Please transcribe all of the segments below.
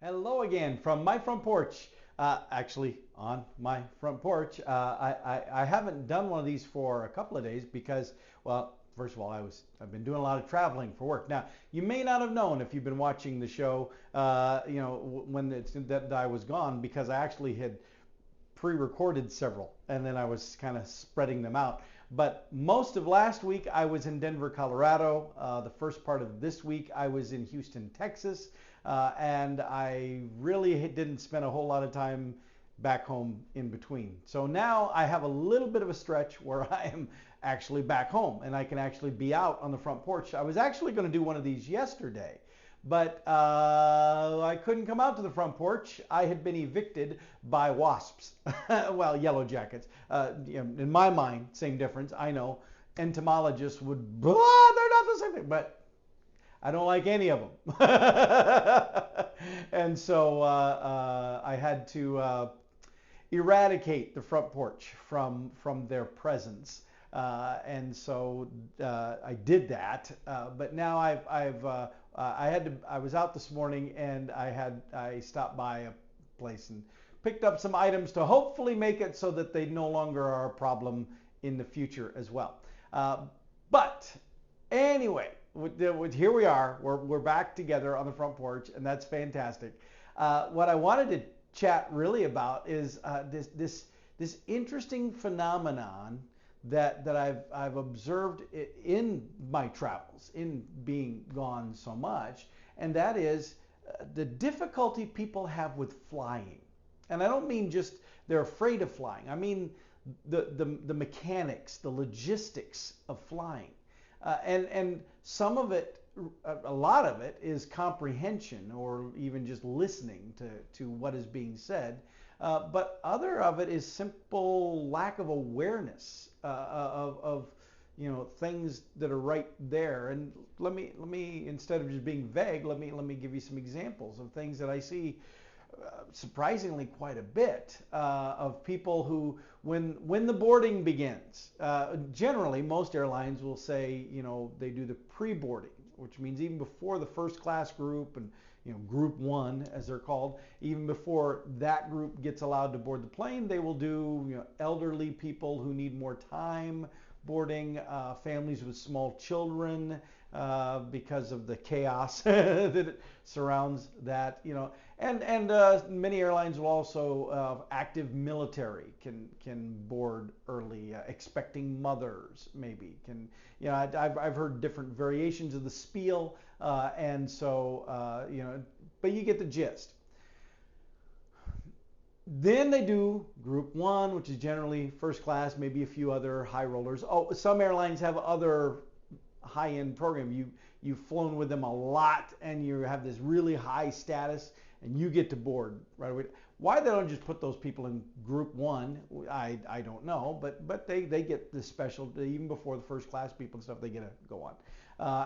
Hello again from my front porch. Actually, on my front porch. I haven't done one of these for a couple of days because, well, first of all, I've been doing a lot of traveling for work. Now, you may not have known if you've been watching the show, when that I was gone because I actually had pre-recorded several and then I was kind of spreading them out. But most of last week I was in Denver, Colorado. The first part of this week I was in Houston, Texas. And I really didn't spend a whole lot of time back home in between. So now I have a little bit of a stretch where I am actually back home and I can actually be out on the front porch. I was actually going to do one of these yesterday, but I couldn't come out to the front porch. I had been evicted by wasps. Well, yellow jackets. In my mind, same difference. I know entomologists would, they're not the same thing, but I don't like any of them. And so I had to eradicate the front porch from their presence. And so I did that. But now I was out this morning and I stopped by a place and picked up some items to hopefully make it so that they no longer are a problem in the future as well. But anyway, here we are. We're back together on the front porch, and that's fantastic. What I wanted to chat really about is this interesting phenomenon that I've observed in my travels, in being gone so much, and that is the difficulty people have with flying. And I don't mean just they're afraid of flying. I mean the mechanics, the logistics of flying. And some of it, a lot of it, is comprehension or even just listening to what is being said. But other of it is simple lack of awareness of things that are right there. And let me instead of just being vague, let me give you some examples of things that I see surprisingly quite a bit of people who, when the boarding begins, generally most airlines will say, they do the pre-boarding, which means even before the first class group and group one as they're called, even before that group gets allowed to board the plane, they will do elderly people who need more time boarding, families with small children, because of the chaos that surrounds that, and many airlines will also active military can board early, expecting mothers maybe can, I've heard different variations of the spiel, and so but you get the gist. Then they do group one, which is generally first class, maybe a few other high rollers. Oh, some airlines have other high-end program. You've flown with them a lot and you have this really high status and you get to board right away. Why they don't just put those people in group one, I don't know, but they get this special, even before the first class people and stuff, they get to go on.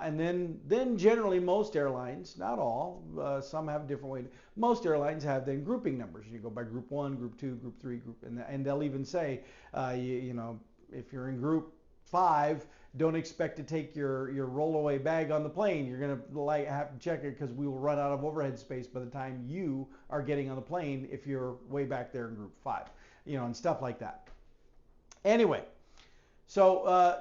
And then generally most airlines, not all, some have a different way. Most airlines have then grouping numbers. You go by group one, group two, group three, and they'll even say, if you're in group 5, don't expect to take your rollaway bag on the plane. You're going to have to check it because we will run out of overhead space by the time you are getting on the plane if you're way back there in group 5, and stuff like that. Anyway, so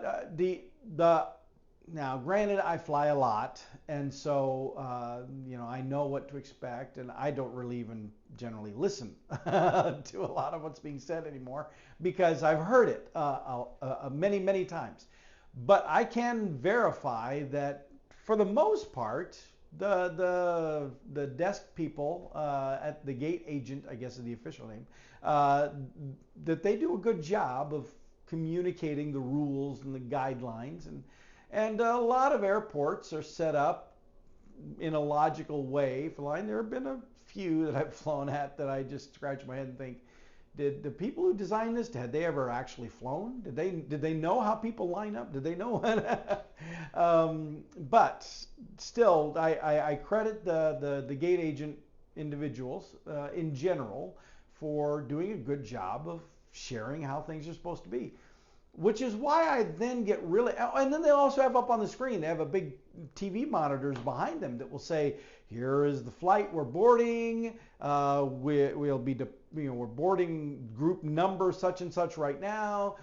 now granted I fly a lot, and so I know what to expect, and I don't really even generally listen to a lot of what's being said anymore because I've heard it many times. But I can verify that for the most part, the desk people at the gate agent, I guess is the official name, that they do a good job of communicating the rules and the guidelines, and a lot of airports are set up in a logical way for flying. There have been a few that I've flown at that I just scratch my head and think, did the people who designed this, had they ever actually flown? Did they know how people line up? Did they know? But still, I credit the gate agent individuals in general for doing a good job of sharing how things are supposed to be. which is why I then get really, and then they also have up on the screen, they have a big TV monitors behind them that will say, here is the flight we're boarding, we'll be, we're boarding group number such and such right now,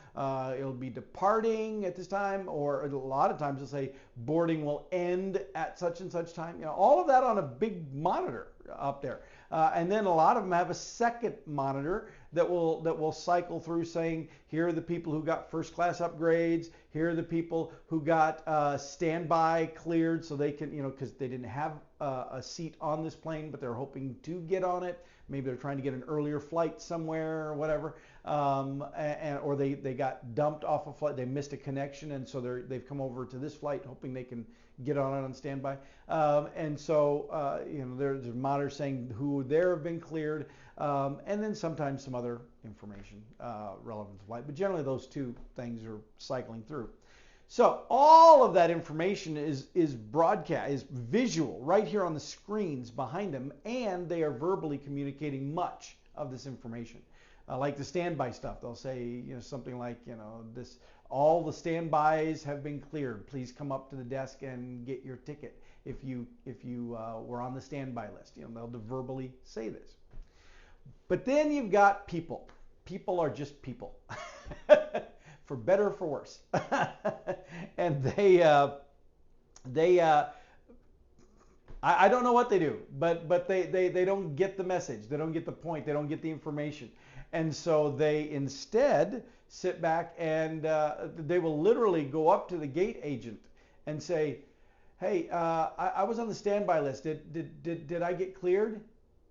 it'll be departing at this time, or a lot of times they'll say boarding will end at such and such time, all of that on a big monitor up there. And then a lot of them have a second monitor that will cycle through saying, here are the people who got first class upgrades, here are the people who got standby cleared so they can, because they didn't have a seat on this plane, but they're hoping to get on it. Maybe they're trying to get an earlier flight somewhere or whatever, or they got dumped off a flight, they missed a connection, and so they've come over to this flight hoping they can get on it on standby. And so, there's monitors saying who there have been cleared, and then sometimes some other information relevant to flight. But generally those two things are cycling through. So all of that information is broadcast, is visual right here on the screens behind them, and they are verbally communicating much of this information. Like the standby stuff, they'll say something like, this, all the standbys have been cleared. Please come up to the desk and get your ticket if you were on the standby list. They'll verbally say this. But then you've got people. People are just people, for better or for worse. And I don't know what they do, but they don't get the message. They don't get the point. They don't get the information. And so they instead sit back and they will literally go up to the gate agent and say, hey, I was on the standby list. Did I get cleared?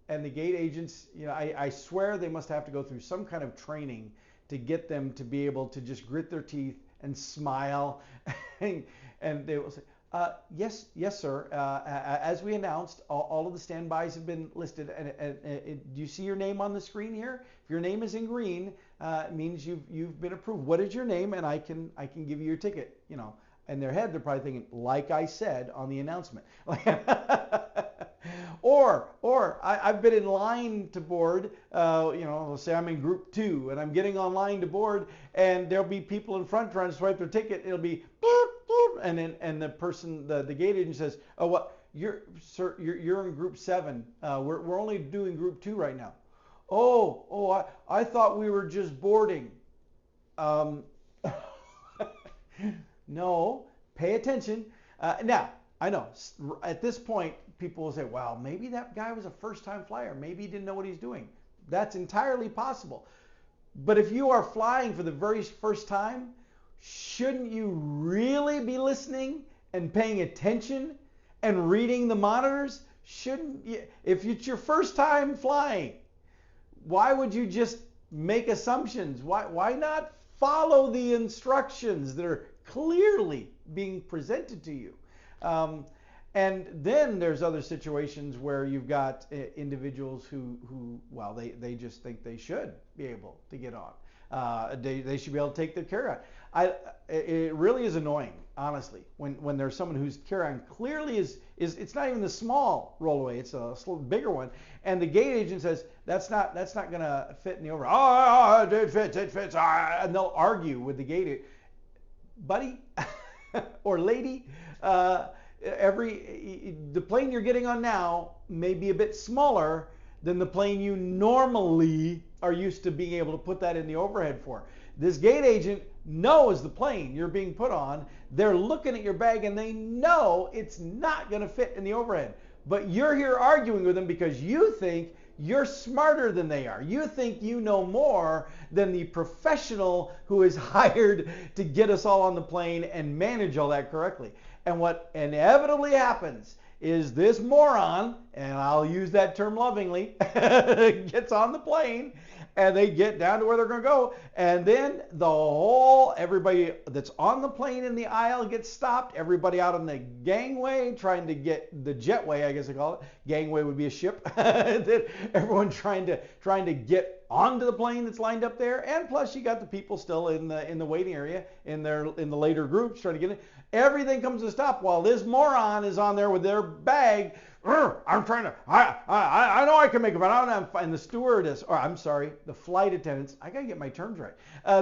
And the gate agents, I swear they must have to go through some kind of training to get them to be able to just grit their teeth and smile. And they will say, yes, sir. As we announced, all of the standbys have been listed. And do you see your name on the screen here? If your name is in green, it means you've been approved. What is your name? And I can give you your ticket. In their head, they're probably thinking, like I said on the announcement. Or I've been in line to board, let's say I'm in group 2 and I'm getting online to board, and there'll be people in front trying to swipe their ticket. It'll be boop, boop, and the person, the gate agent says, oh, what, sir, you're in group 7. We're only doing group 2 right now. Oh, I thought we were just boarding. No, pay attention. Now, I know at this point, people will say, well, maybe that guy was a first-time flyer. Maybe he didn't know what he's doing. That's entirely possible. But if you are flying for the very first time, shouldn't you really be listening and paying attention and reading the monitors? Shouldn't you? If it's your first time flying, why would you just make assumptions? Why not follow the instructions that are clearly being presented to you? And then there's other situations where you've got individuals who well, they just think they should be able to get on. They should be able to take their carry-on. It really is annoying, honestly, when there's someone whose carry-on clearly is it's not even the small rollaway, it's a bigger one, and the gate agent says that's not going to fit in the over. Oh, it fits, and they'll argue with the gate agent. Buddy or lady, the plane you're getting on now may be a bit smaller than the plane you normally are used to being able to put that in the overhead for. This gate agent knows the plane you're being put on. They're looking at your bag and they know it's not going to fit in the overhead. But you're here arguing with them because you think you're smarter than they are. You think you know more than the professional who is hired to get us all on the plane and manage all that correctly. And what inevitably happens is this moron, and I'll use that term lovingly, gets on the plane and they get down to where they're going to go. And then everybody that's on the plane in the aisle gets stopped. Everybody out on the gangway trying to get the jetway, I guess they call it. Gangway would be a ship. Everyone trying to get onto the plane that's lined up there. And plus you got the people still in the waiting area in the later groups trying to get in. Everything comes to a stop while this moron is on there with their bag. I'm trying to, I know I can make it, but and the stewardess, or I'm sorry, the flight attendants, I gotta get my terms right.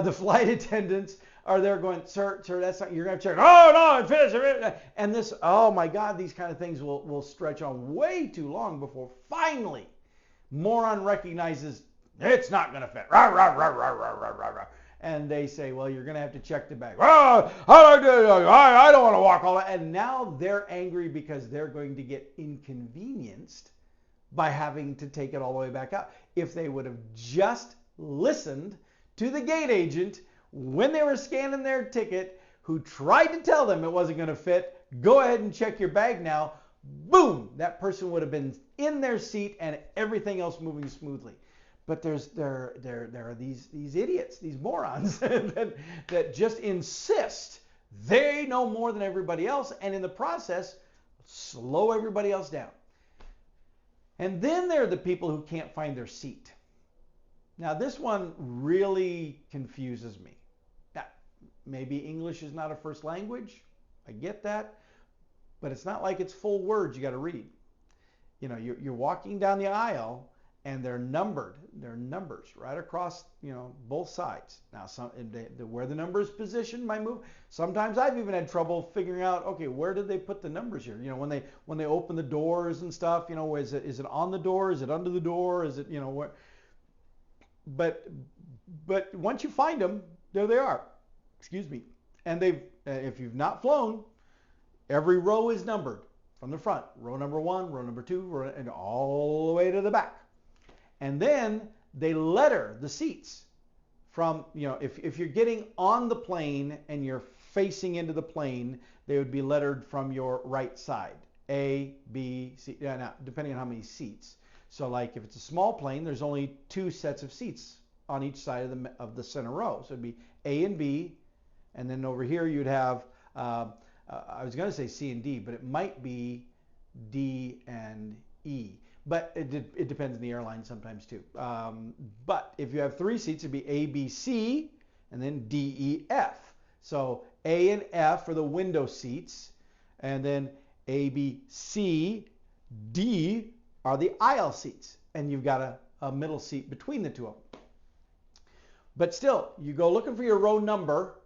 The flight attendants or they're going, sir, that's not, you're going to check. Oh, no, it fits. And this, oh my God, these kind of things will stretch on way too long before finally moron recognizes it's not going to fit. Rah, rah, rah, rah, rah, rah, rah, rah. And they say, well, you're going to have to check the bag. Oh, I don't want to walk all that. And now they're angry because they're going to get inconvenienced by having to take it all the way back out. If they would have just listened to the gate agent when they were scanning their ticket, who tried to tell them it wasn't going to fit, go ahead and check your bag now, boom, that person would have been in their seat and everything else moving smoothly. But there are these idiots, these morons that just insist they know more than everybody else, and in the process slow everybody else down. And then there are the people who can't find their seat. Now this one really confuses me. Now, maybe English is not a first language. I get that. But it's not like it's full words you got to read. You know, you're walking down the aisle and they're numbered. They're numbers right across, both sides. Now, where the number is positioned might move. Sometimes I've even had trouble figuring out, okay, where did they put the numbers here? When they open the doors and stuff, is it on the door? Is it under the door? Is it, where? But once you find them, there they are. Excuse me. And if you've not flown, every row is numbered from the front. Row number 1, row number 2, and all the way to the back. And then they letter the seats from, if you're getting on the plane and you're facing into the plane, they would be lettered from your right side. A, B, C, now, depending on how many seats. So like if it's a small plane, there's only 2 sets of seats on each side of the center row. So it'd be A and B, and then over here you'd have, I was going to say C and D, but it might be D and E. But it depends on the airline sometimes too. But if you have 3 seats, it'd be A, B, C, and then D, E, F. So A and F are the window seats, and then A, B, C, D are the aisle seats. And you've got a middle seat between the two of them. But still, you go looking for your row number,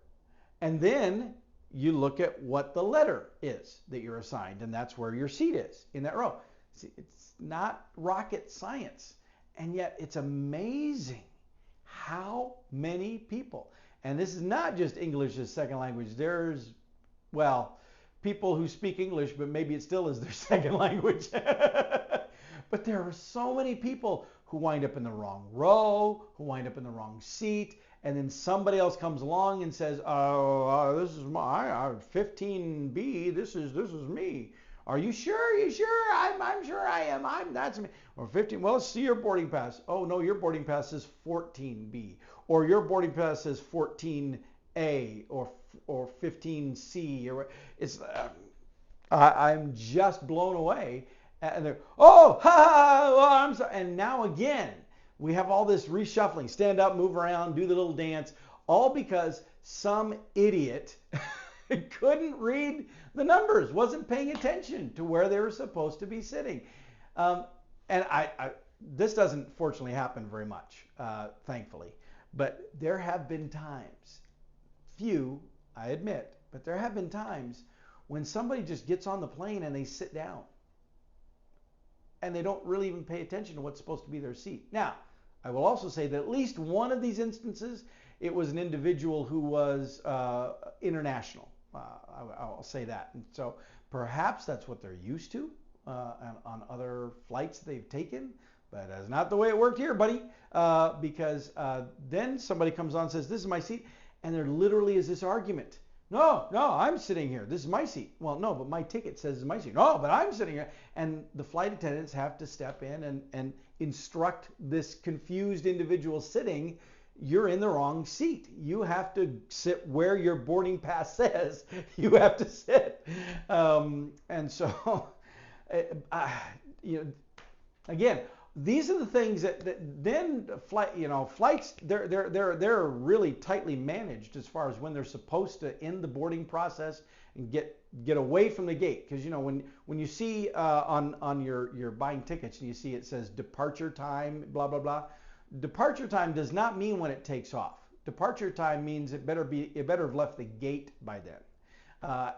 and then you look at what the letter is that you're assigned, and that's where your seat is in that row. See, it's not rocket science, and yet it's amazing how many people, and this is not just English as second language, there's, people who speak English, but maybe it still is their second language. But there are so many people who wind up in the wrong row, who wind up in the wrong seat, and then somebody else comes along and says, this is my 15B, this is me. Are you sure? You sure? I'm sure I am. That's me. Or 15. Well, let's see your boarding pass. Oh no, your boarding pass is 14B, or your boarding pass says 14A, or 15C. Or it's. I'm just blown away. And they're, oh, ha, ha, well, I'm sorry. And now again, we have all this reshuffling. Stand up, move around, do the little dance, all because some idiot couldn't read the numbers, wasn't paying attention to where they were supposed to be sitting. And this doesn't fortunately happen very much, thankfully. But there have been times, few, I admit, but there have been times when somebody just gets on the plane and they sit down. And they don't really even pay attention to what's supposed to be their seat. Now, I will also say that at least one of these instances, it was an individual who was international. I'll say that. And so perhaps that's what they're used to on other flights they've taken. But that's not the way it worked here, buddy. Because then somebody comes on and says, this is my seat. And there literally is this argument. No, I'm sitting here. This is my seat. Well, no, but my ticket says it's my seat. No, but I'm sitting here. And the flight attendants have to step in and instruct this confused individual sitting, you're in the wrong seat. You have to sit where your boarding pass says you have to sit. And so, again, these are the things that then flights, they're really tightly managed as far as when they're supposed to end the boarding process and get away from the gate. Because when you see on your buying tickets and you see it says departure time, blah blah blah. Departure time does not mean when it takes off. Departure time means it better have left the gate by then.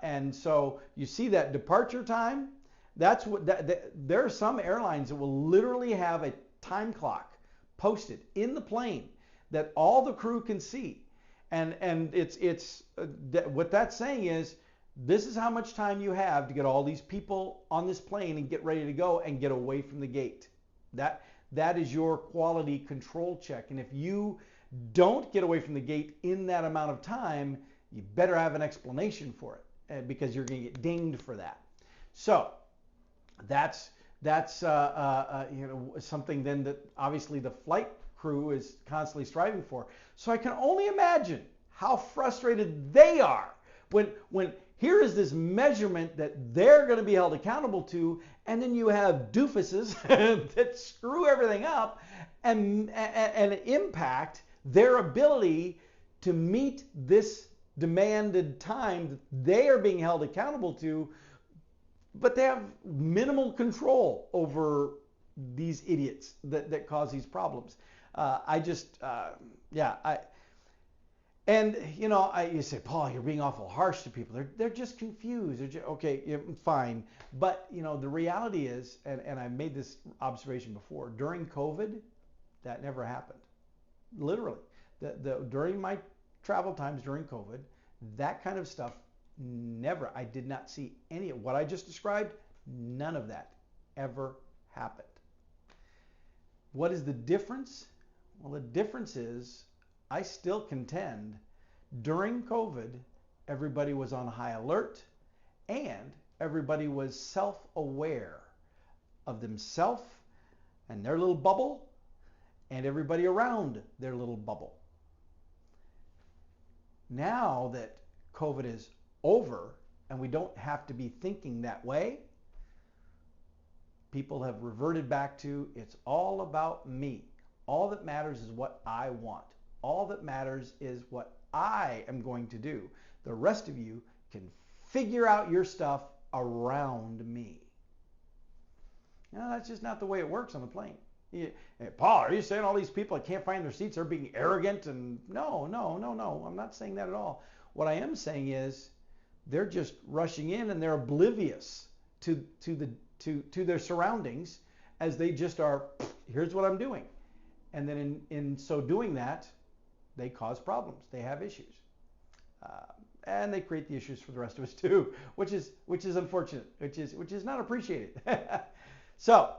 And so you see that departure time. That's what there are some airlines that will literally have a time clock posted in the plane that all the crew can see, and what that's saying is this is how much time you have to get all these people on this plane and get ready to go and get away from the gate. That is your quality control check, and if you don't get away from the gate in that amount of time, you better have an explanation for it, because you're going to get dinged for that. So that's something then that obviously the flight crew is constantly striving for. So I can only imagine how frustrated they are when here is this measurement that they're going to be held accountable to, and then you have doofuses that screw everything up and impact their ability to meet this demanded time that they are being held accountable to, but they have minimal control over these idiots that cause these problems. You say, Paul, you're being awful harsh to people. They're just confused. Okay, yeah, fine. But the reality is, and I made this observation before, during COVID, that never happened. Literally, during my travel times during COVID, that kind of stuff never. I did not see any of what I just described. None of that ever happened. What is the difference? Well, the difference is I still contend during COVID, everybody was on high alert and everybody was self-aware of themselves and their little bubble and everybody around their little bubble. Now that COVID is over and we don't have to be thinking that way, people have reverted back to it's all about me. All that matters is what I want. All that matters is what I am going to do. The rest of you can figure out your stuff around me. That's just not the way it works on the plane. Hey, Paul, are you saying all these people that can't find their seats are being arrogant? And no. I'm not saying that at all. What I am saying is they're just rushing in and they're oblivious to their surroundings as they just are, here's what I'm doing. And then in so doing that, they cause problems. They have issues. And they create the issues for the rest of us too, which is unfortunate, which is not appreciated. So,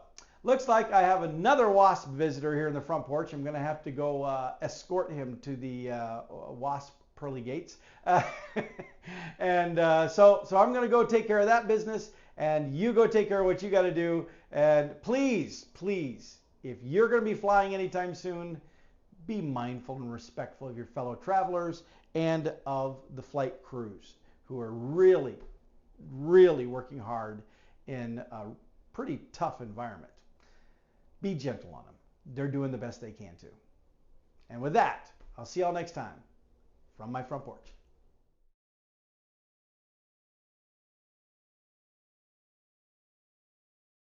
looks like I have another WASP visitor here in the front porch. I'm going to have to go escort him to the WASP pearly gates. And so I'm going to go take care of that business, and you go take care of what you got to do. And please, if you're going to be flying anytime soon, be mindful and respectful of your fellow travelers and of the flight crews who are really, really working hard in a pretty tough environment. Be gentle on them. They're doing the best they can to. And with that, I'll see y'all next time from my front porch.